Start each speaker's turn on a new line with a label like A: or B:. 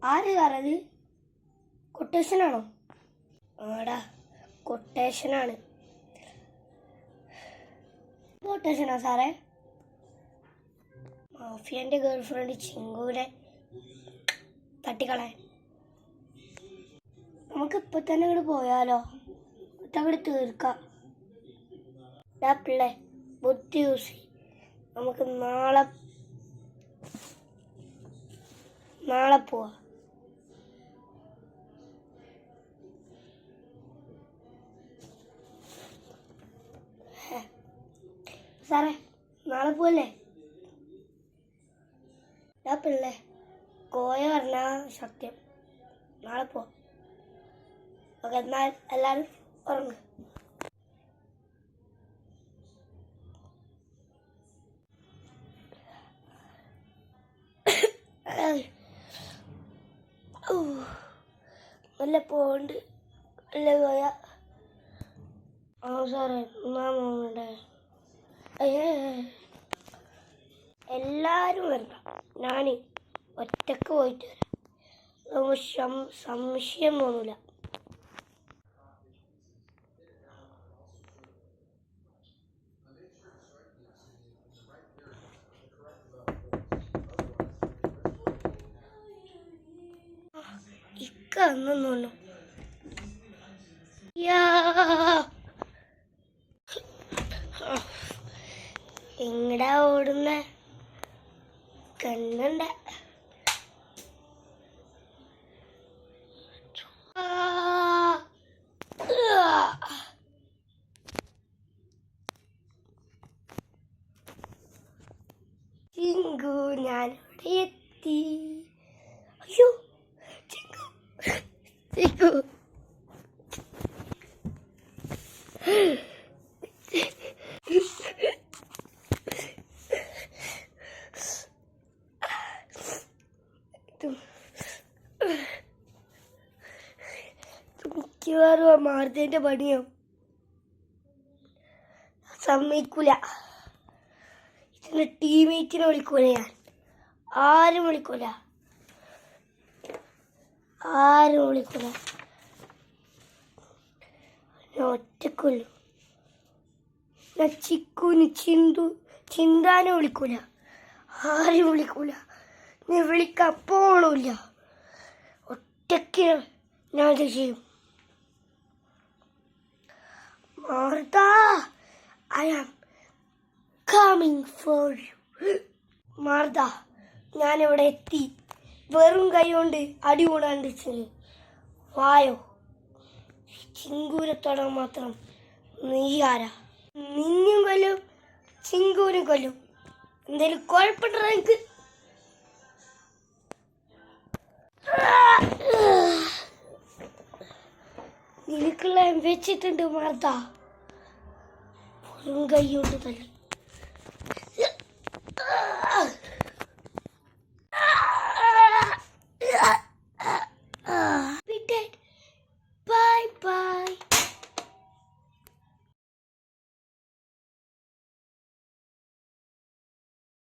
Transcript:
A: ആര് സാറത്? കൊട്ടേഷനാണോ? ആടാ കൊട്ടേഷനാണ്. കൊട്ടേഷനാ സാറേ? മാഫിയൻ്റെ ഗേൾഫ്രണ്ട് ചിങ്കുവിനെ തട്ടിക്കളയാൻ. നമുക്കിപ്പോൾ തന്നെ അങ്ങോട്ട് പോയാലോ? അങ്ങോട്ട് തീർക്കാം. പിള്ളേ ബുദ്ധി യൂസ് ചെയ്യും. നമുക്ക് നാളെ പോവാം. സാറേ നാളെ പോവല്ലേ? പിള്ളേ കോയ പറഞ്ഞ സത്യം. നാളെ പോവാം. ഓക്കെ, എന്നാൽ എല്ലാവരും ഉറങ്ങും. നല്ല പോണ്ട് അല്ലേ കോയ? ആ സാറേ ഒന്നാമേ എല്ലാവരും വരണ്ട, ഞാൻ ഒറ്റക്ക് പോയിട്ട് വരാം. സംശയം തോന്നില്ല. ഇക്ക അന്നു എങ്ങടാ ഓടുന്ന കണ്ണണ്ട? ചിങ്കു ഞാനിവിടെ എത്തി. അയ്യോ ചിങ്കു ചിങ്കു മിക്കവാറും മാർത്തേൻ്റെ പണിയാവും. സമ്മതിക്കൂല. ഇതിൻ്റെ ടീമേറ്റിനെ വിളിക്കൂല. ഞാൻ ആരും വിളിക്കൂല. ഞാൻ ഒറ്റക്കുള്ളൂ. ഞാൻ ചിക്കുന് ചിന്താനെ വിളിക്കൂല. ആരും വിളിക്കൂല. നീ വിളിക്കാൻ പോണില്ല. ഒറ്റയ്ക്ക് ഞാൻ ഇത് ചെയ്യും. Martha, I am coming for you. Martha, ഞാനിവിടെ എത്തി. വെറും കൈ കൊണ്ട് അടി കൂടാണ്ട് വായോ. ചിങ്കൂരത്തോടെ മാത്രം നീ ആരാ? നിന്നും കൊല്ലും, ചിങ്കൂരും കൊല്ലും. എന്തേലും കുഴപ്പമുണ്ടോ എനിക്ക്? നിനക്കുള്ള വെച്ചിട്ടുണ്ട് മാർത്താ. വെറും കൈ കൊണ്ട് തല്ലി.